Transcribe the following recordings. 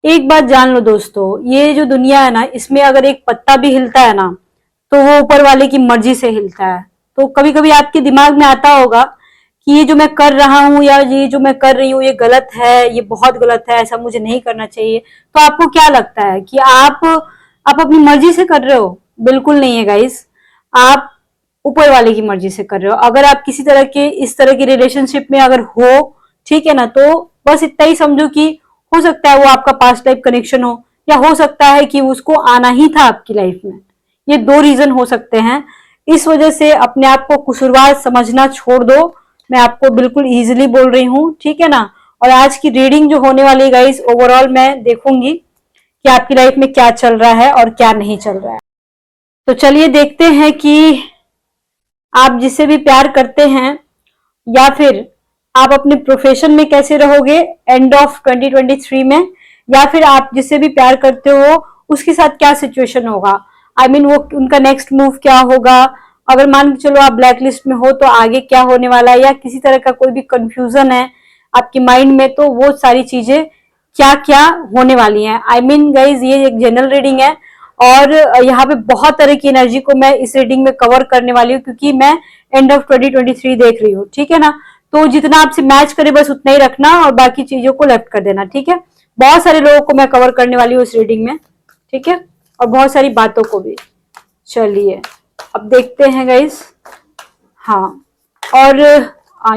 एक बात जान लो दोस्तों, ये जो दुनिया है ना, इसमें अगर एक पत्ता भी हिलता है ना, तो वो ऊपर वाले की मर्जी से हिलता है। तो कभी कभी आपके दिमाग में आता होगा कि ये जो मैं कर रहा हूँ या ये जो मैं कर रही हूँ ये गलत है, ये बहुत गलत है, ऐसा मुझे नहीं करना चाहिए। तो आपको क्या लगता है कि आप अपनी मर्जी से कर रहे हो? बिल्कुल नहीं है गाइस। आप ऊपर वाले की मर्जी से कर रहे हो। अगर आप किसी तरह के इस तरह की रिलेशनशिप में अगर हो, ठीक है ना, तो बस इतना ही समझो कि हो सकता है वो आपका पास्ट लाइफ कनेक्शन हो, या हो सकता है कि उसको आना ही था आपकी लाइफ में। ये दो रीजन हो सकते हैं। इस वजह से अपने आप को कसूरवार समझना छोड़ दो। मैं आपको बिल्कुल इजीली बोल रही हूँ, ठीक है ना। और आज की रीडिंग जो होने वाली है गाइस, ओवरऑल मैं देखूंगी कि आपकी लाइफ में क्या चल रहा है और क्या नहीं चल रहा है। तो चलिए देखते हैं कि आप जिससे भी प्यार करते हैं, या फिर आप अपने प्रोफेशन में कैसे रहोगे एंड ऑफ 2023 में, या फिर आप जिससे भी प्यार करते हो उसके साथ क्या सिचुएशन होगा। आई मीन वो उनका नेक्स्ट मूव क्या होगा। अगर मान के चलो आप ब्लैक लिस्ट में हो तो आगे क्या होने वाला है, या किसी तरह का कोई भी कंफ्यूजन है आपके माइंड में, तो वो सारी चीजें क्या क्या होने वाली हैं। आई मीन गाइज, ये एक जनरल रीडिंग है और यहाँ पे बहुत तरह की एनर्जी को मैं इस रीडिंग में कवर करने वाली हूँ, क्योंकि मैं एंड ऑफ 2023 देख रही हूँ, ठीक है ना। तो जितना आपसे मैच करे बस उतना ही रखना और बाकी चीजों को लेफ्ट कर देना, ठीक है। बहुत सारे लोगों को मैं कवर करने वाली हूँ इस रीडिंग में, ठीक है, और बहुत सारी बातों को भी। चलिए अब देखते हैं गाइस। हाँ, और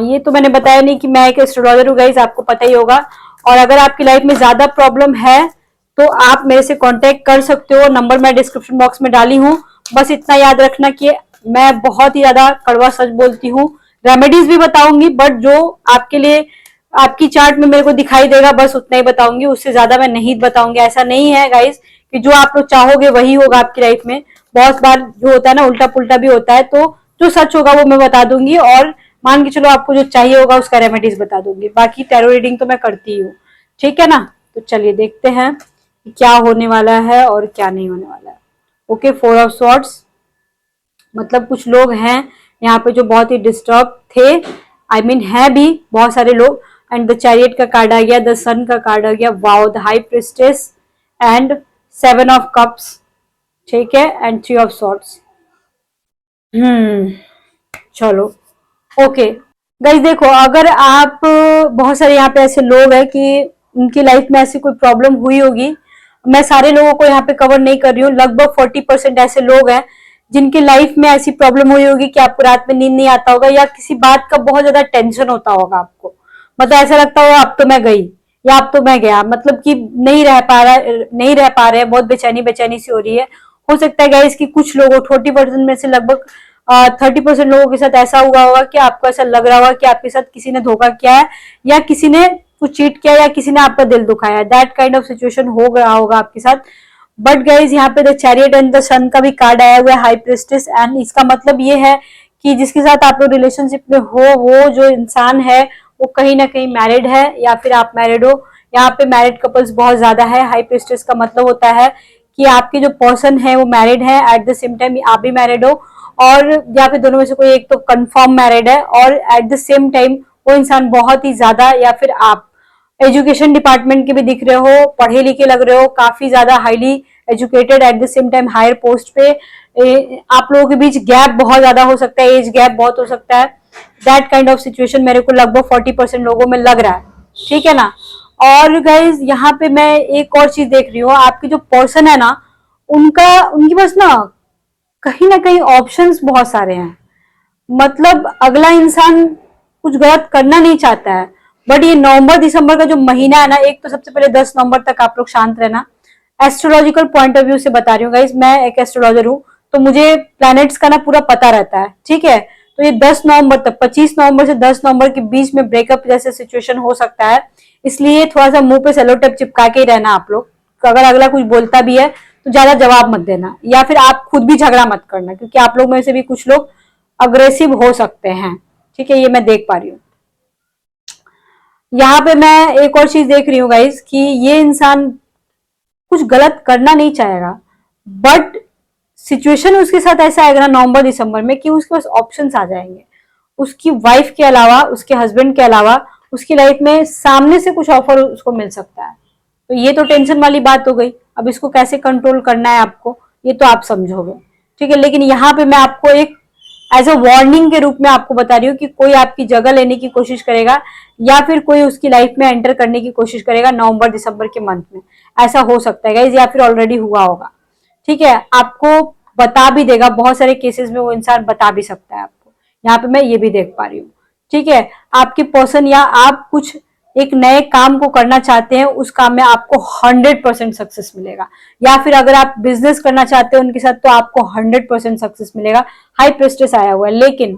ये तो मैंने बताया नहीं कि मैं एक एस्ट्रोलॉजर हूँ गाइस, आपको पता ही होगा। और अगर आपकी लाइफ में ज्यादा प्रॉब्लम है तो आप मेरे से कांटेक्ट कर सकते हो, नंबर मैं डिस्क्रिप्शन बॉक्स में डाली हूँ। बस इतना याद रखना कि मैं बहुत ही ज्यादा कड़वा सच बोलती हूँ। रेमेडीज भी बताऊंगी, बट जो आपके लिए आपकी चार्ट में मेरे को दिखाई देगा बस उतना ही बताऊंगी, उससे ज्यादा मैं नहीं बताऊंगी। ऐसा नहीं है गाइस कि जो आप लोग चाहोगे वही होगा आपकी लाइफ में। बहुत बार जो होता है ना, उल्टा पुल्टा भी होता है। तो जो सच होगा वो मैं बता दूंगी, और मान के चलो आपको जो चाहिए होगा उसका रेमेडीज बता दूंगी। बाकी टैरो रीडिंग तो मैं करती हूँ, ठीक है ना। तो चलिए देखते हैं कि क्या होने वाला है और क्या नहीं होने वाला है। ओके, 4 ऑफ सॉर्ड्स, मतलब कुछ लोग हैं यहाँ पे जो बहुत ही डिस्टर्ब थे। आई मीन है भी बहुत सारे लोग। एंड द चैरियट का कार्ड आ गया, द सन का कार्ड आ गया, wow, the high priestess and 7 of cups, ठीक है, एंड 3 ऑफ सॉर्ड्स। चलो ओके गाइस, देखो अगर आप बहुत सारे यहाँ पे ऐसे लोग हैं कि उनकी लाइफ में ऐसी कोई प्रॉब्लम हुई होगी। मैं सारे लोगों को यहाँ पे कवर नहीं कर रही हूँ, लगभग 40% ऐसे लोग हैं जिनकी लाइफ में ऐसी प्रॉब्लम हुई होगी कि आपको रात में नींद नहीं आता होगा, या किसी बात का बहुत ज्यादा टेंशन होता होगा आपको। मतलब ऐसा लगता होगा अब तो मैं गई या अब तो मैं गया, मतलब कि नहीं रह पा रहे हैं, बहुत बेचैनी बेचैनी सी हो रही है। हो सकता है गाइस कि कुछ लोगों 40% में से लगभग 30% लोगों के साथ ऐसा हुआ होगा कि आपको ऐसा लग रहा होगा कि आपके साथ किसी ने धोखा किया है, या किसी ने कुछ चीट किया, या किसी ने आपका दिल दुखाया है। दैट काइंड ऑफ सिचुएशन हो गया होगा आपके साथ। बट गाइज यहाँ पे the chariot and the sun का भी कार्ड आया हुआ है, हाई प्रिस्टेस। एंड इसका मतलब ये है कि जिसके साथ आप लोग रिलेशनशिप में हो, वो जो इंसान है वो कहीं ना कहीं मैरिड है, या फिर आप मैरिड हो। यहाँ पे मैरिड कपल्स बहुत ज्यादा है। हाई प्रिस्टेस का मतलब होता है कि आपके जो पर्सन है वो मैरिड है, एट द सेम टाइम आप भी मैरिड हो, और या फिर दोनों में से कोई एक तो कंफर्म मैरिड है। और एट द सेम टाइम वो इंसान बहुत ही ज्यादा, या फिर आप एजुकेशन डिपार्टमेंट के भी दिख रहे हो, पढ़े लिखे लग रहे हो, काफी ज्यादा highly educated, at the same time higher post पे। आप लोगों के बीच गैप बहुत ज्यादा हो सकता है, एज गैप बहुत हो सकता है। दैट काइंड ऑफ सिचुएशन मेरे को लगभग 40% लोगों में लग रहा है, ठीक है ना। और गाइज यहाँ पे मैं एक और चीज देख रही हूँ, आपके जो पर्सन है ना, उनके पास ना कहीं ऑप्शंस बहुत सारे हैं। मतलब अगला इंसान कुछ गलत करना नहीं चाहता है, बट ये नवंबर दिसंबर का जो महीना है ना, एक तो सबसे पहले 10 नवंबर तक आप लोग शांत रहना। एस्ट्रोलॉजिकल पॉइंट ऑफ व्यू से बता रही हूँ गाइज, मैं एक एस्ट्रोलॉजर हूँ, तो मुझे प्लैनेट्स का ना पूरा पता रहता है, ठीक है। तो ये 10 नवंबर तक, 25 नवंबर से 10 नवंबर के बीच में ब्रेकअप जैसे सिचुएशन हो सकता है। इसलिए थोड़ा सा मुंह पे सेलो टेप चिपका के ही रहना आप लोग। अगर अगला कुछ बोलता भी है तो ज्यादा जवाब मत देना, या फिर आप खुद भी झगड़ा मत करना, क्योंकि आप लोग में से भी कुछ लोग अग्रेसिव हो सकते हैं, ठीक है, ये मैं देख पा रही हूँ। यहाँ पे मैं एक और चीज देख रही हूँ गाइस कि ये इंसान कुछ गलत करना नहीं चाहेगा, बट सिचुएशन उसके साथ ऐसा आएगा ना नवंबर दिसंबर में कि उसके पास ऑप्शंस आ जाएंगे। उसकी वाइफ के अलावा, उसके हस्बैंड के अलावा उसकी लाइफ में सामने से कुछ ऑफर उसको मिल सकता है, तो ये तो टेंशन वाली बात हो गई। अब इसको कैसे कंट्रोल करना है आपको, ये तो आप समझोगे, ठीक है। लेकिन यहाँ पे मैं आपको एक एज अ वार्निंग के रूप में आपको बता रही हूँ कि कोई आपकी जगह लेने की कोशिश करेगा या फिर कोई उसकी लाइफ में एंटर करने की कोशिश करेगा नवंबर दिसंबर के मंथ में, ऐसा हो सकता है गाइज, या फिर ऑलरेडी हुआ होगा, ठीक है। आपको बता भी देगा, बहुत सारे केसेस में वो इंसान बता भी सकता है आपको, यहाँ पे मैं ये भी देख पा रही हूँ, ठीक है। आपके पर्सन या आप कुछ एक नए काम को करना चाहते हैं, उस काम में आपको 100% सक्सेस मिलेगा, या फिर अगर आप बिजनेस करना चाहते हैं उनके साथ तो आपको 100% सक्सेस मिलेगा। हाई प्रेस्टिस आया हुआ है। लेकिन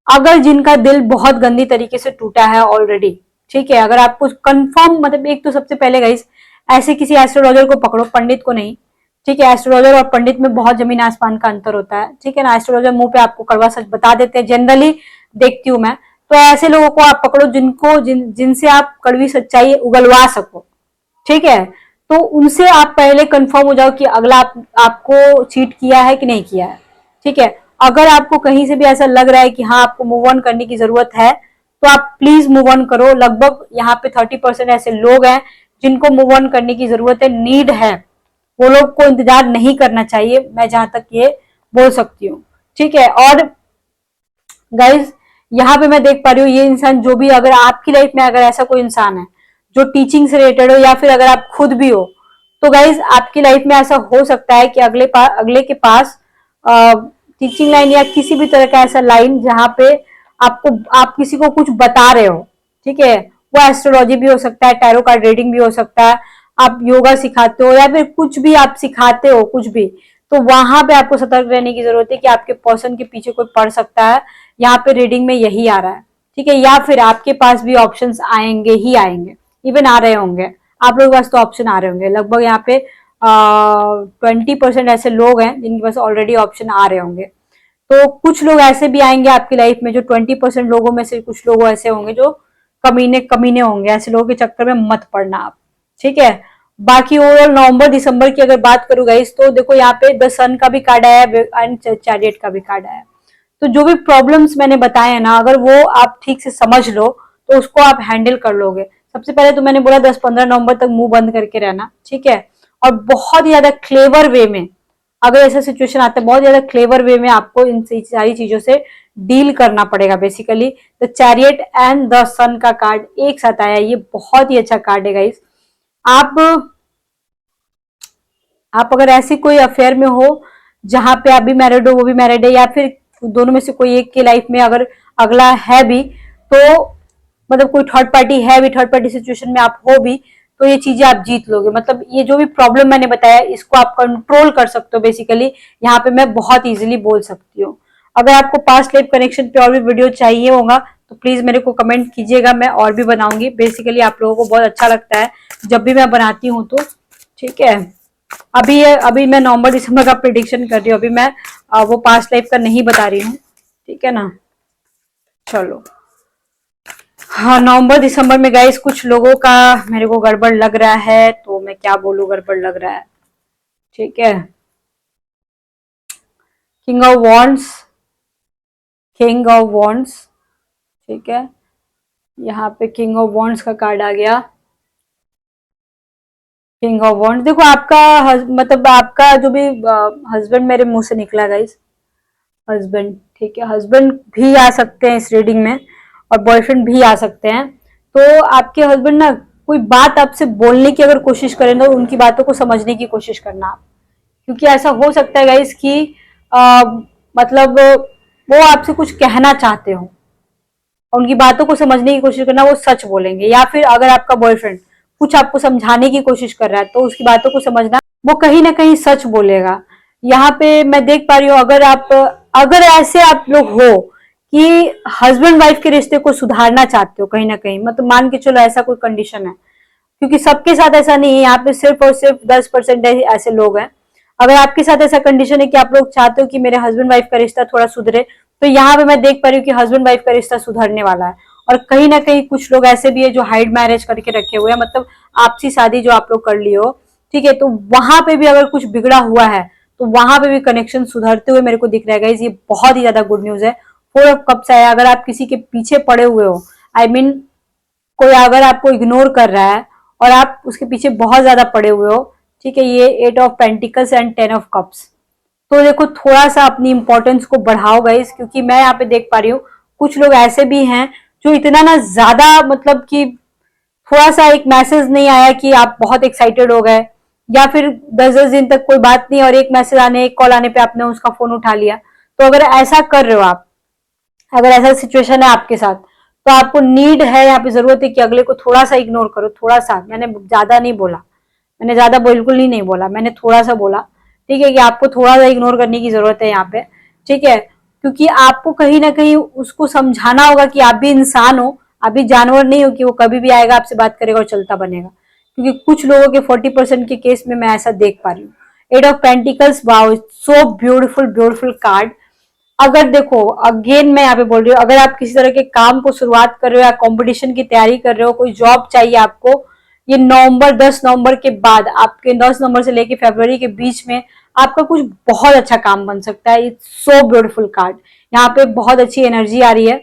अगर जिनका दिल बहुत गंदी तरीके से टूटा है ऑलरेडी, ठीक है, अगर आपको कंफर्म, मतलब एक तो सबसे पहले गाइस ऐसे किसी एस्ट्रोलॉजर को पकड़ो, पंडित को नहीं, ठीक है। एस्ट्रोलॉजर और पंडित में बहुत जमीन आसमान का अंतर होता है, ठीक है ना। एस्ट्रोलॉजर मुंह पे आपको कड़वा सच बता देते हैं, जनरली देखती हूं मैं, तो ऐसे लोगों को आप पकड़ो जिनको जिनसे आप कड़वी सच्चाई उगलवा सको, ठीक है। तो उनसे आप पहले कंफर्म हो जाओ कि अगला आपको चीट किया है कि नहीं किया है, ठीक है। अगर आपको कहीं से भी ऐसा लग रहा है कि हाँ आपको मूव ऑन करने की जरूरत है, तो आप प्लीज मूव ऑन करो। लगभग यहाँ पे 30% ऐसे लोग हैं जिनको मूव ऑन करने की जरूरत है, नीड है, वो लोग को इंतजार नहीं करना चाहिए, मैं जहां तक ये बोल सकती हूँ, ठीक है। और गाइज यहाँ पे मैं देख पा रही हूँ ये इंसान जो भी, अगर आपकी लाइफ में अगर ऐसा कोई इंसान है जो टीचिंग से रिलेटेड हो, या फिर अगर आप खुद भी हो, तो गाइज आपकी लाइफ में ऐसा हो सकता है कि अगले के पास टीचिंग लाइन या किसी भी तरह का ऐसा लाइन जहां पे आप किसी को कुछ बता रहे हो, ठीक है। वो एस्ट्रोलॉजी भी हो सकता है, टैरो कार्ड रीडिंग भी हो सकता है, आप योगा सिखाते हो या फिर कुछ भी आप सिखाते हो, कुछ भी, तो वहां पे आपको सतर्क रहने की जरूरत है कि आपके पर्सन के पीछे कोई पड़ सकता है। यहाँ पे रीडिंग में यही आ रहा है, ठीक है। या फिर आपके पास भी ऑप्शंस आएंगे ही आएंगे, इवन आ रहे होंगे, आप लोगों के पास तो ऑप्शन आ रहे होंगे। लगभग यहाँ पे 20% ऐसे लोग हैं जिनके पास ऑलरेडी ऑप्शन आ रहे होंगे। तो कुछ लोग ऐसे भी आएंगे आपकी लाइफ में, जो 20% लोगों में से कुछ लोग ऐसे होंगे जो कमीने कमीने होंगे। ऐसे लोगों के चक्कर में मत पड़ना आप, ठीक है। बाकी ओवरऑल नवंबर दिसंबर की अगर बात करूँ गाइस, तो देखो यहाँ पे द सन का भी कार्ड आया है एंड चैरियट का भी कार्ड आया है। तो जो भी प्रॉब्लम्स मैंने बताए हैं ना, अगर वो आप ठीक से समझ लो तो उसको आप हैंडल कर लोगे। सबसे पहले तो मैंने बोला 10-15 नवंबर तक मुंह बंद करके रहना, ठीक है। और बहुत ही ज्यादा क्लेवर वे में, अगर ऐसा सिचुएशन आता है, बहुत ज्यादा क्लेवर वे में आपको इन सारी चीजों से डील करना पड़ेगा। Basically the chariot and the sun का कार्ड एक साथ आया, ये बहुत ही अच्छा कार्ड है गाइस। आप अगर ऐसी कोई अफेयर में हो जहां पे आप भी मैरिड हो, वो भी मैरिड है, या फिर दोनों में से कोई एक की लाइफ में अगर अगला है भी, तो मतलब कोई थर्ड पार्टी है भी, थर्ड पार्टी सिचुएशन में आप हो भी, तो ये चीजें आप जीत लोगे। मतलब ये जो भी प्रॉब्लम मैंने बताया इसको आप कंट्रोल कर सकते हो। बेसिकली यहाँ पे मैं बहुत इजीली बोल सकती हूँ। अगर आपको पास्ट लाइफ कनेक्शन पे और भी वीडियो चाहिए होगा तो प्लीज मेरे को कमेंट कीजिएगा, मैं और भी बनाऊंगी। बेसिकली आप लोगों को बहुत अच्छा लगता है जब भी मैं बनाती हूँ, तो ठीक है। अभी मैं नवंबर दिसंबर का प्रिडिक्शन कर रही हूँ, अभी मैं वो पास्ट लाइफ का नहीं बता रही हूँ, ठीक है ना। चलो, हाँ, नवंबर दिसंबर में गाइस कुछ लोगों का मेरे को गड़बड़ लग रहा है, तो मैं क्या बोलूं, गड़बड़ लग रहा है, ठीक है। King of wands, king of wands, ठीक है। यहाँ पे किंग ऑफ वॉन्ड्स का कार्ड आ गया। किंग ऑफ वॉन्ड्स, देखो आपका मतलब आपका जो भी हस्बैंड, मेरे मुंह से निकला गाइस हस्बैंड, ठीक है। हस्बैंड भी आ सकते हैं इस रीडिंग में और बॉयफ्रेंड भी आ सकते हैं। तो आपके हस्बैंड ना कोई बात आपसे बोलने की अगर कोशिश करें तो उनकी बातों को समझने की कोशिश करना आप, क्योंकि ऐसा हो सकता है गाइस कि मतलब वो आपसे कुछ कहना चाहते हो, उनकी बातों को समझने की कोशिश करना, वो सच बोलेंगे। या फिर अगर आपका बॉयफ्रेंड कुछ आपको समझाने की कोशिश कर रहा है तो उसकी बातों को समझना, वो कहीं ना कहीं सच बोलेगा। यहाँ पे मैं देख पा रही हूँ, अगर ऐसे आप लोग हो कि हस्बैंड वाइफ के रिश्ते को सुधारना चाहते हो कहीं ना कहीं, मतलब मान के चलो ऐसा कोई कंडीशन है, क्योंकि सबके साथ ऐसा नहीं है, यहाँ पे सिर्फ और सिर्फ 10% ऐसे लोग हैं। अगर आपके साथ ऐसा कंडीशन है कि आप लोग चाहते हो कि मेरे हस्बैंड वाइफ का रिश्ता थोड़ा सुधरे, तो यहाँ पे मैं देख पा रही हूँ कि हस्बैंड वाइफ का रिश्ता सुधरने वाला है। और कहीं ना कहीं कुछ लोग ऐसे भी है जो हाइड मैरिज करके रखे हुए हैं, मतलब आपसी शादी जो आप लोग कर ली हो, ठीक है। तो वहां पे भी अगर कुछ बिगड़ा हुआ है तो वहां पे भी कनेक्शन सुधरते हुए मेरे को दिख रहा है। ये बहुत ही ज्यादा गुड न्यूज है। 4 ऑफ कप्स आया, अगर आप किसी के पीछे पड़े हुए हो, आई मीन कोई अगर आपको इग्नोर कर रहा है और आप उसके पीछे बहुत ज्यादा पड़े हुए हो, ठीक है। ये 8 of pentacles and 10 of cups. तो देखो थोड़ा सा अपनी इंपॉर्टेंस को बढ़ाओ गाइस, क्योंकि मैं यहाँ पे देख पा रही हूँ कुछ लोग ऐसे भी हैं जो इतना ना ज्यादा मतलब कि थोड़ा सा एक मैसेज नहीं आया कि आप बहुत एक्साइटेड हो गए, या फिर 10-10 दिन तक कोई बात नहीं और एक मैसेज आने एक कॉल आने पे आपने उसका फोन उठा लिया। तो अगर ऐसा कर रहे हो आप, अगर ऐसा सिचुएशन है आपके साथ, तो आपको नीड है, यहाँ पे जरूरत है कि अगले को थोड़ा सा इग्नोर करो। थोड़ा सा, मैंने ज्यादा नहीं बोला, मैंने ज्यादा बिल्कुल ही नहीं बोला, मैंने थोड़ा सा बोला, ठीक है, कि आपको थोड़ा सा इग्नोर करने की जरूरत है यहाँ पे, ठीक है। क्योंकि आपको कहीं ना कहीं उसको समझाना होगा कि आप भी इंसान हो, आप भी जानवर नहीं हो कि वो कभी भी आएगा आपसे बात करेगा और चलता बनेगा। क्योंकि कुछ लोगों के 40% के केस में मैं ऐसा देख पा रही हूँ। 8 of pentacles, wow, so beautiful beautiful card. अगर देखो अगेन मैं यहाँ पे बोल रही हूँ, अगर आप किसी तरह के काम को शुरुआत कर रहे हो या कंपटीशन की तैयारी कर रहे हो, कोई जॉब चाहिए आपको, ये नवंबर 10 नवंबर के बाद, आपके 10 नवंबर से लेके फरवरी के बीच में आपका कुछ बहुत अच्छा काम बन सकता है। इट्स सो ब्यूटीफुल कार्ड, यहाँ पे बहुत अच्छी एनर्जी आ रही है।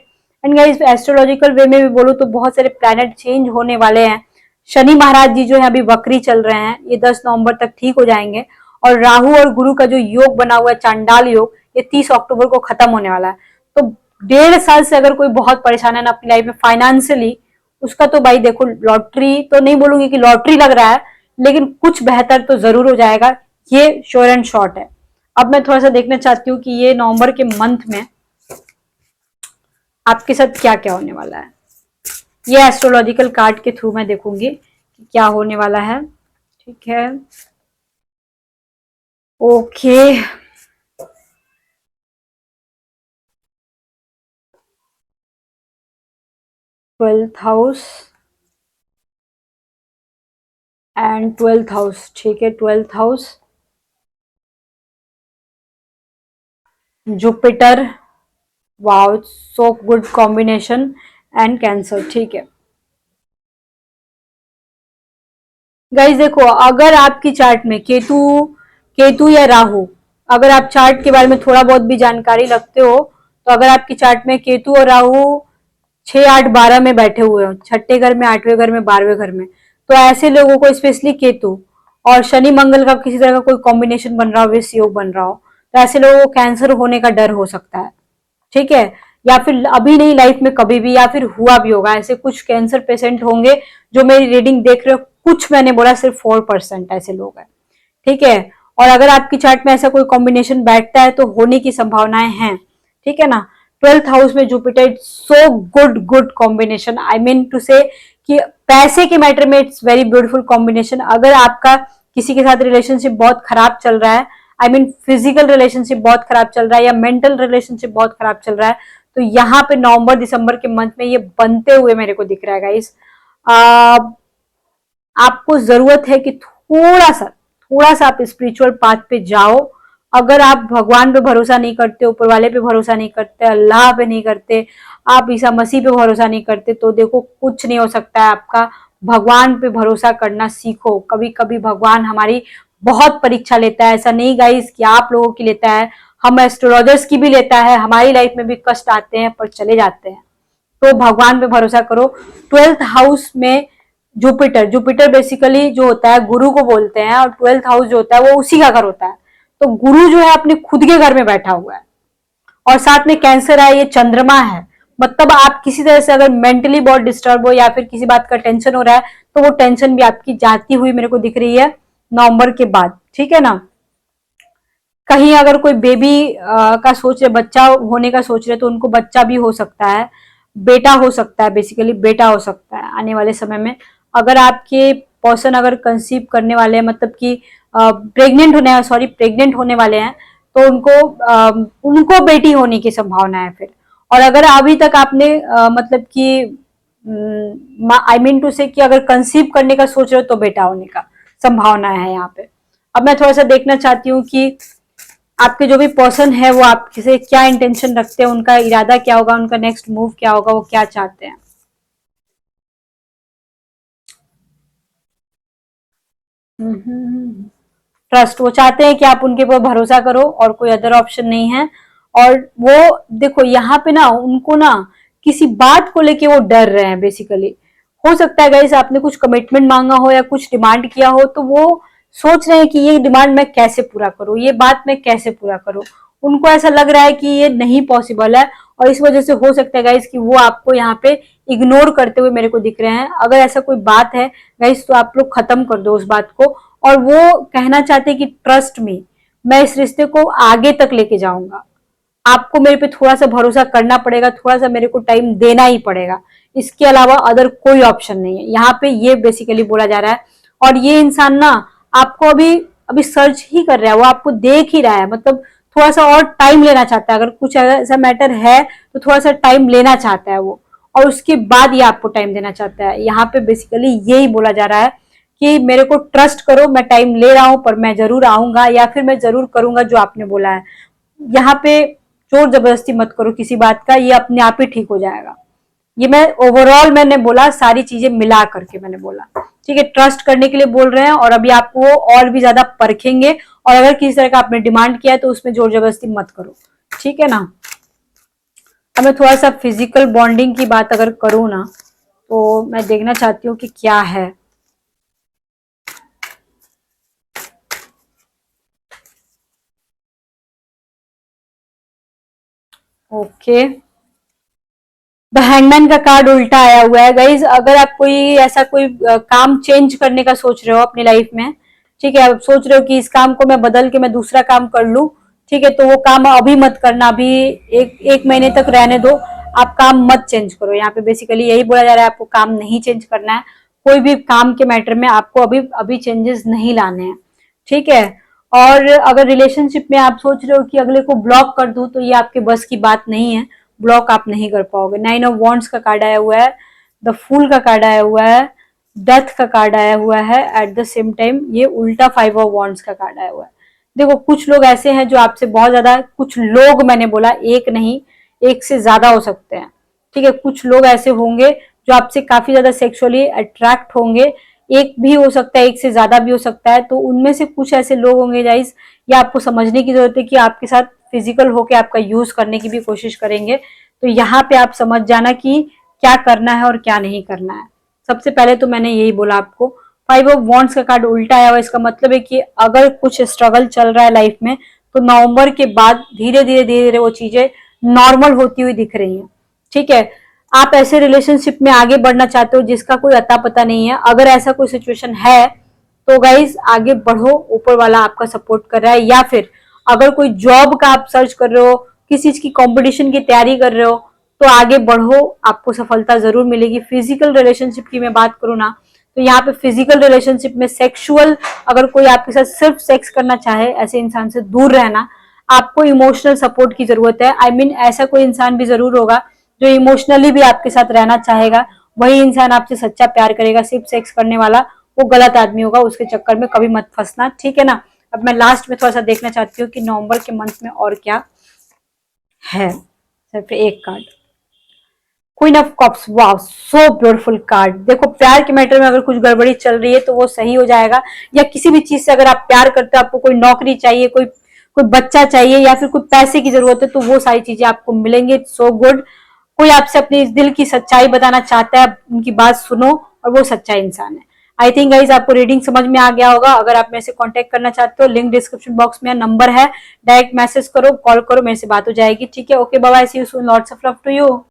एंड गाइस एस्ट्रोलॉजिकल वे में भी बोलूँ तो बहुत सारे प्लैनेट चेंज होने वाले हैं। शनि महाराज जी जो है अभी वक्री चल रहे हैं, ये 10 नवंबर तक ठीक हो जाएंगे। और राहु और गुरु का जो योग बना हुआ है चांडाल योग, ये 30 अक्टूबर को खत्म होने वाला है। तो 1.5 साल से अगर कोई बहुत परेशान है ना अपनी लाइफ में फाइनेंशियली, उसका तो भाई देखो लॉटरी तो नहीं बोलूंगी कि लॉटरी लग रहा है, लेकिन कुछ बेहतर तो जरूर हो जाएगा, ये श्योर एंड शॉर्ट है। अब मैं थोड़ा सा देखना चाहती हूँ कि ये नवंबर के मंथ में आपके साथ क्या क्या होने वाला है। ये एस्ट्रोलॉजिकल कार्ड के थ्रू मैं देखूंगी कि क्या होने वाला है, ठीक है। Okay, 12th house and 12th house, ठीक है। 12th house, Jupiter, wow, so good combination, and cancer, ठीक है। गाइस देखो अगर आपकी चार्ट में केतु केतु या राहु, अगर आप चार्ट के बारे में थोड़ा बहुत भी जानकारी रखते हो, तो अगर आपकी चार्ट में केतु और राहु 6, 8, 12 में बैठे हुए हो, छठे घर में, 8वें घर में, 12वें घर में, तो ऐसे लोगों को स्पेशली केतु और शनि मंगल का किसी तरह का कोई कॉम्बिनेशन बन रहा हो, विष योग बन रहा हो, तो ऐसे लोगों को कैंसर होने का डर हो सकता है, ठीक है। या फिर अभी नहीं, लाइफ में कभी भी, या फिर हुआ भी होगा। ऐसे कुछ कैंसर पेशेंट होंगे जो मेरी रीडिंग देख रहे हो, कुछ मैंने बोला सिर्फ 4% ऐसे लोग हैं, ठीक है। और अगर आपकी चार्ट में ऐसा कोई कॉम्बिनेशन बैठता है तो होने की संभावनाएं हैं, ठीक है ना। 12th हाउस में Jupiter, so good good combination, I mean to say कि पैसे के मैटर में इट्स वेरी ब्यूटीफुल कॉम्बिनेशन। अगर आपका किसी के साथ रिलेशनशिप बहुत खराब चल रहा है, आई मीन फिजिकल रिलेशनशिप बहुत खराब चल रहा है या मेंटल रिलेशनशिप बहुत खराब चल रहा है, तो यहाँ पे नवंबर दिसंबर के मंथ में ये बनते हुए मेरे को दिख रहा है गाइस। आपको जरूरत है कि थोड़ा सा आप स्पिरिचुअल पाथ पे जाओ। अगर आप भगवान पे भरोसा नहीं करते, ऊपर वाले पे भरोसा नहीं करते, अल्लाह पे नहीं करते, आप ईसा मसीह पे भरोसा नहीं करते, तो देखो कुछ नहीं हो सकता है आपका। भगवान पे भरोसा करना सीखो। कभी कभी भगवान हमारी बहुत परीक्षा लेता है, ऐसा नहीं गाइस कि आप लोगों की लेता है, हम एस्ट्रोलॉजर्स की भी लेता है। हमारी लाइफ में भी कष्ट आते हैं पर चले जाते हैं, तो भगवान पे भरोसा करो। 12th हाउस में जुपिटर, जुपिटर बेसिकली जो होता है गुरु को बोलते हैं, और 12th हाउस जो होता है वो उसी का घर होता है। तो गुरु जो है अपने खुद के घर में बैठा हुआ है, और साथ में कैंसर है, ये चंद्रमा है। मतलब आप किसी तरह से अगर मेंटली बहुत डिस्टर्ब हो या फिर किसी बात का टेंशन हो रहा है, तो वो टेंशन भी आपकी जाती हुई मेरे को दिख रही है नवंबर के बाद, ठीक है ना। कहीं अगर कोई बेबी का सोच रहे, बच्चा होने का सोच रहे, तो उनको बच्चा भी हो सकता है, बेटा हो सकता है, बेसिकली बेटा हो सकता है आने वाले समय में। अगर आपके पर्सन अगर कंसीव करने वाले हैं, मतलब कि प्रेग्नेंट होने वाले हैं, तो उनको बेटी होने की संभावना है फिर। और अगर अभी तक आपने मतलब कि आई मीन टू से कि अगर कंसीव करने का सोच रहे हो, तो बेटा होने का संभावना है यहाँ पे। अब मैं थोड़ा सा देखना चाहती हूँ कि आपके जो भी पर्सन है वो आपसे क्या इंटेंशन रखते हैं, उनका इरादा क्या होगा, उनका नेक्स्ट मूव क्या होगा, वो क्या चाहते हैं। ट्रस्ट, वो चाहते हैं कि आप उनके ऊपर भरोसा करो और कोई अदर ऑप्शन नहीं है। और वो देखो यहाँ पे ना उनको ना किसी बात को लेके वो डर रहे हैं बेसिकली। हो सकता है गाइस आपने कुछ कमिटमेंट मांगा हो या कुछ डिमांड किया हो, तो वो सोच रहे हैं कि ये डिमांड मैं कैसे पूरा करूं, ये बात मैं कैसे पूरा करूं। उनको ऐसा लग रहा है कि ये नहीं पॉसिबल है, और इस वजह से हो सकता है गाइस कि वो आपको यहाँ पे इग्नोर करते हुए मेरे को दिख रहे हैं। अगर ऐसा कोई बात है गाइस, तो आप लोग खत्म कर दो उस बात को। और वो कहना चाहते हैं कि ट्रस्ट मी, मैं इस रिश्ते को आगे तक लेके जाऊंगा, आपको मेरे पे थोड़ा सा भरोसा करना पड़ेगा, थोड़ा सा मेरे को टाइम देना ही पड़ेगा, इसके अलावा अदर कोई ऑप्शन नहीं है। यहाँ पे ये बेसिकली बोला जा रहा है। और ये इंसान ना आपको अभी अभी सर्च ही कर रहा है, वो आपको देख ही रहा है, मतलब थोड़ा सा और टाइम लेना चाहता है। अगर कुछ ऐसा मैटर है तो थोड़ा सा टाइम लेना चाहता है वो, और उसके बाद ये आपको टाइम देना चाहता है। यहाँ पे बेसिकली यही बोला जा रहा है कि मेरे को ट्रस्ट करो, मैं टाइम ले रहा हूं पर मैं जरूर आऊंगा, या फिर मैं जरूर करूंगा जो आपने बोला है। यहाँ पे जोर जबरदस्ती मत करो किसी बात का, ये अपने आप ही ठीक हो जाएगा। ये मैं ओवरऑल मैंने बोला, सारी चीजें मिला करके मैंने बोला, ठीक है। ट्रस्ट करने के लिए बोल रहे हैं, और अभी आपको और भी ज्यादा परखेंगे, और अगर किसी तरह का आपने डिमांड किया है तो उसमें जोर जबरदस्ती मत करो, ठीक है ना। अब मैं थोड़ा सा फिजिकल बॉन्डिंग की बात अगर करूँ ना, तो मैं देखना चाहती हूँ कि क्या है। ओके, द हैंगमैन का कार्ड उल्टा आया हुआ है गाइज। अगर आप कोई ऐसा कोई काम चेंज करने का सोच रहे हो अपनी लाइफ में, ठीक है, आप सोच रहे हो कि इस काम को मैं बदल के मैं दूसरा काम कर लूं, ठीक है, तो वो काम अभी मत करना, अभी एक महीने तक रहने दो, आप काम मत चेंज करो। यहाँ पे बेसिकली यही बोला जा रहा है, आपको काम नहीं चेंज करना है, कोई भी काम के मैटर में आपको अभी अभी चेंजेस नहीं लाने हैं, ठीक है। और अगर रिलेशनशिप में आप सोच रहे हो कि अगले को ब्लॉक कर दूं, तो ये आपके बस की बात नहीं है, ब्लॉक आप नहीं कर पाओगे। 9 ऑफ वॉन्ड्स का कार्ड आया हुआ है, द फूल का कार्ड आया हुआ है, डेथ का कार्ड आया हुआ है, एट द सेम टाइम ये उल्टा 5 ऑफ वॉन्ड्स का कार्ड आया हुआ है। देखो कुछ लोग ऐसे हैं जो आपसे बहुत ज्यादा, कुछ लोग मैंने बोला, एक नहीं, एक से ज्यादा हो सकते हैं, ठीक है। कुछ लोग ऐसे होंगे जो आपसे काफी ज्यादा सेक्सुअली अट्रैक्ट होंगे, एक भी हो सकता है, एक से ज्यादा भी हो सकता है। तो उनमें से कुछ ऐसे लोग होंगे गाइस, ये आपको समझने की जरूरत है कि आपके साथ फिजिकल होके आपका यूज करने की भी कोशिश करेंगे। तो यहाँ पे आप समझ जाना कि क्या करना है और क्या नहीं करना है। सबसे पहले तो मैंने यही बोला आपको। 5 ऑफ वॉन्ड्स का कार्ड उल्टा आया हुआ, इसका मतलब है कि अगर कुछ स्ट्रगल चल रहा है लाइफ में, तो नवंबर के बाद धीरे धीरे धीरे धीरे वो चीजें नॉर्मल होती हुई दिख रही हैं, ठीक है। आप ऐसे रिलेशनशिप में आगे बढ़ना चाहते हो जिसका कोई अता पता नहीं है, अगर ऐसा कोई सिचुएशन है तो गाइज आगे बढ़ो, ऊपर वाला आपका सपोर्ट कर रहा है। या फिर अगर कोई जॉब का आप सर्च कर रहे हो, किसी चीज की कंपटीशन की तैयारी कर रहे हो, तो आगे बढ़ो, आपको सफलता जरूर मिलेगी। फिजिकल रिलेशनशिप की मैं बात करूँ ना, तो यहाँ पे फिजिकल रिलेशनशिप में सेक्सुअल, अगर कोई आपके साथ सिर्फ सेक्स करना चाहे, ऐसे इंसान से दूर रहना। आपको इमोशनल सपोर्ट की जरूरत है। आई मीन ऐसा कोई इंसान भी जरूर होगा जो इमोशनली भी आपके साथ रहना चाहेगा, वही इंसान आपसे सच्चा प्यार करेगा। सिर्फ सेक्स करने वाला वो गलत आदमी होगा, उसके चक्कर में कभी मत फंसना, ठीक है ना। अब मैं लास्ट में थोड़ा सा देखना चाहती हूँ कि नवंबर के मंथ में और क्या है। सिर्फ एक कार्ड, क्वीन ऑफ कप्स, वाह सो ब्यूटीफुल कार्ड। देखो प्यार के मैटर में अगर कुछ गड़बड़ी चल रही है तो वो सही हो जाएगा, या किसी भी चीज से अगर आप प्यार करते हो, आपको कोई नौकरी चाहिए, कोई कोई बच्चा चाहिए, या फिर कोई पैसे की जरूरत है, तो वो सारी चीजें आपको मिलेंगे। So good. कोई आपसे अपनी दिल की सच्चाई बताना चाहता है, उनकी बात सुनो, और वो सच्चा इंसान है। आई थिंक गाइज आपको रीडिंग समझ में आ गया होगा। अगर आप मेरे से कांटेक्ट करना चाहते हो, लिंक डिस्क्रिप्शन बॉक्स में नंबर है, डायरेक्ट मैसेज करो, कॉल करो, मेरे से बात हो जाएगी, ठीक है। Okay bye, see you soon, lots of love to you.